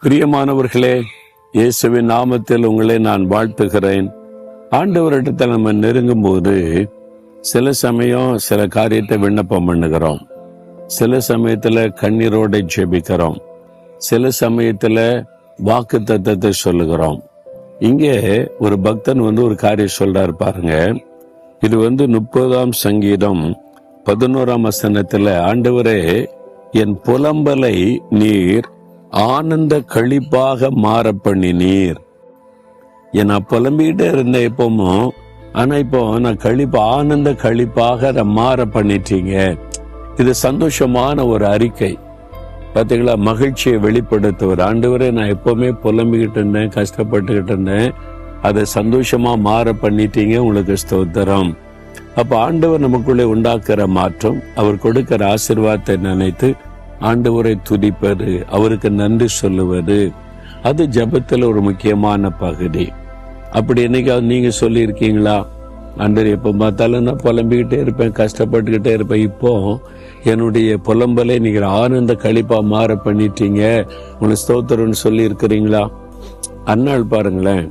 பிரியமானவர்களே, இயேசுவின் நாமத்தில் உங்களை நான் வாழ்த்துகிறேன். ஆண்டவரிடத்தில் நம்ம நெருங்கும் போது சில சமயம் சில காரியத்தை விண்ணப்பம் பண்ணுகிறோம், சில சமயத்துல கண்ணீரோட ஜெபிக்கிறோம், சில சமயத்துல வாக்கு தத்தத்தை சொல்லுகிறோம். இங்கே ஒரு பக்தன் ஒரு காரியம் சொல்றாரு பாருங்க. இது 30ஆம் சங்கீதம் 11ஆம் வசனத்துல, ஆண்டவரே என் புலம்பலை நீர் ஆனந்த களிப்பாக மாற பண்ணினீர். நான் புலம்பிக்கிட்டே இருந்தேன் எப்பவும், ஆனா இப்போ நான் ஆனந்த களிப்பாக மாற பண்ணிட்டீங்க. இது சந்தோஷமான ஒரு அறிக்கை பார்த்தீங்களா, மகிழ்ச்சியை வெளிப்படுத்துவார். ஆண்டவரே நான் எப்பவுமே புலம்பிக்கிட்டு இருந்தேன், கஷ்டப்பட்டுக்கிட்டு இருந்தேன், அதை சந்தோஷமா மாற பண்ணிட்டீங்க, உங்களுக்கு ஸ்தோத்திரம். அப்ப ஆண்டவர் நமக்குள்ளே உண்டாக்குற மாற்றம், அவர் கொடுக்கிற ஆசீர்வாதத்தை நினைத்து ஆண்டவரை துதிப்பது, அவருக்கு நன்றி சொல்லுவது, அது ஜெபத்துல ஒரு முக்கியமான பகுதி. அப்படி என்னைக்காவது நீங்க சொல்லி இருக்கீங்களா? ஆண்டவர் எப்ப பார்த்தாலும் நான் புலம்பிக்கிட்டே இருப்பேன், கஷ்டப்பட்டுக்கிட்டே இருப்பேன், இப்போ என்னுடைய புலம்பலை நீங்க ஆனந்த களிப்பா மாற பண்ணிட்டீங்க, உங்களுக்கு ஸ்தோத்திரம்னு சொல்லி இருக்கிறீங்களா? அன்னாள் பாருங்களேன்,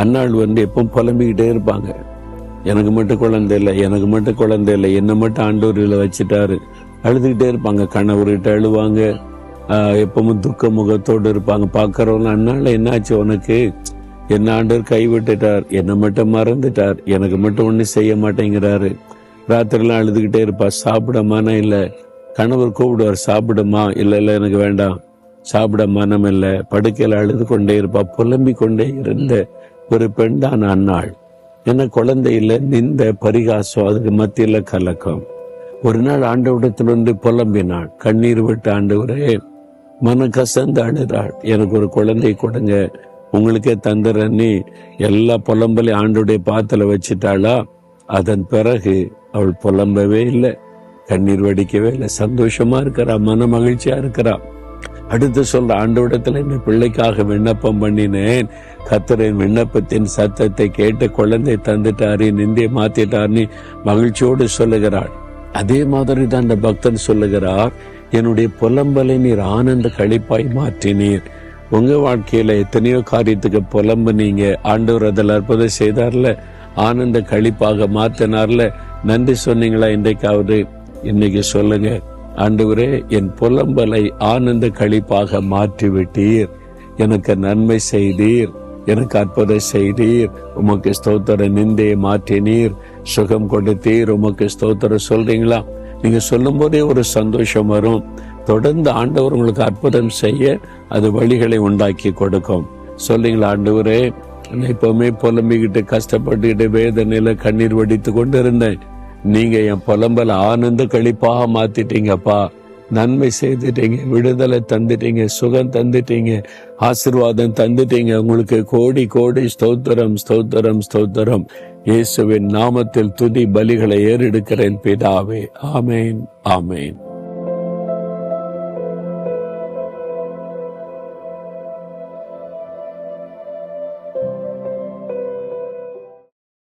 அன்னாள் எப்போ புலம்பிக்கிட்டே இருப்பாங்க, எனக்கு மட்டும் குழந்தை இல்லை, எனக்கு மட்டும் குழந்தை இல்லை, என்னை மட்டும் ஆண்டவர்களை வச்சுட்டாரு, அழுதுகிட்டே இருப்பாங்க, கணவர்கிட்ட அழுவாங்க, எப்பவும் துக்க முகத்தோடு இருப்பாங்க. பார்க்கறவங்க, அண்ணால என்னாச்சு உனக்கு, என்ன ஆண்டவர் கைவிட்டுட்டார், என்னை மட்டும் மறந்துட்டார், எனக்கு மட்டும் ஒன்றும் செய்ய மாட்டேங்கிறாரு. ராத்திரிலாம் அழுதுகிட்டே இருப்பா. சாப்பிடமான இல்லை, கணவர் கூப்பிடுவார், சாப்பிடுமா, இல்லை இல்லை எனக்கு வேண்டாம், சாப்பிட மனம் இல்லை, படுக்கையில் அழுது கொண்டே இருப்பா. புலம்பிக் கொண்டே இருந்த ஒரு பெண் தான் அன்னாள். என்ன குழந்தை இல்லை, நிந்த பரிகாசம், அதுக்கு மத்தியில கலக்கம். ஒரு நாள் ஆண்டவரிடத்தில் புலம்பினாள், கண்ணீர் விட்டு, ஆண்டவரே மன கசந்து அழுதாள், எனக்கு ஒரு குழந்தை கொடுங்க, உங்களுக்கே தந்துறன்னு எல்லா புலம்பலையும் ஆண்டோடைய பாத்துல வச்சுட்டாளா. அதன் பிறகு அவள் புலம்பவே இல்லை, கண்ணீர் வடிக்கவே இல்லை, சந்தோஷமா இருக்கிறா, மன மகிழ்ச்சியா இருக்கிறா. அடுத்து சொல்ற, ஆண்டவரிடத்துல இந்த பிள்ளைக்காக விண்ணப்பம் பண்ணினேன், கர்த்தரின் விண்ணப்பத்தின் சத்தத்தை கேட்டு குழந்தை தந்துட்டாரு, நிந்தையை மாத்திட்டாருன்னு மகிழ்ச்சியோடு சொல்லுகிறாள். அதே மாதிரி தான் அந்த பக்தன் சொல்லுகிறார், என்னுடைய புலம்பலை நீர் ஆனந்த களிப்பாய் மாற்றினீர். உங்க வாழ்க்கையில எத்தனையோ காரியத்துக்கு புலம்புனீங்க, ஆண்டவர் அதில் அற்புதம் செய்தார்ல, ஆனந்த களிப்பாக மாற்றினார்ல, நன்றி சொன்னீங்களா? இன்றைக்காவது இன்னைக்கு சொல்லுங்க, ஆண்டவரே என் புலம்பலை ஆனந்த களிப்பாக மாற்றி விட்டீர், எனக்கு நன்மை செய்தீர், எனக்கு அற்புதம் செய்தீர், உமக்கு ஸ்தோத்திர, நிந்தையை மாற்றினீர், சுகம் கொடுத்தீர், உமக்கு ஸ்தோத்திரம் சொல்றீங்களா? நீங்க சொல்லும் போதே ஒரு சந்தோஷம் வரும். தொடர்ந்து ஆண்டவர் உங்களுக்கு அற்புதம் செய்ய அது வழிகளை உண்டாக்கி கொடுக்கும். சொல்றீங்களா? ஆண்டவரே எப்பவுமே புலம்பிக்கிட்டு கஷ்டப்பட்டுக்கிட்டு வேதனையில கண்ணீர் வடித்து கொண்டு இருந்தேன், நீங்க என் புலம்பல ஆனந்த களிப்பாக மாத்திட்டீங்கப்பா, நன்மை செய்துட்டீங்க, விடுதலை தந்துட்டீங்க, சுகம் தந்துட்டீங்க, ஆசீர்வாதம் தந்துட்டீங்க, உங்களுக்கு கோடி கோடி ஸ்தோத்திரம், ஸ்தோத்திரம், ஸ்தோத்திரம். இயேசுவின் நாமத்தில் துதி பலிகளை ஏறெடுக்கிறேன் பிதாவே. ஆமேன், ஆமேன்.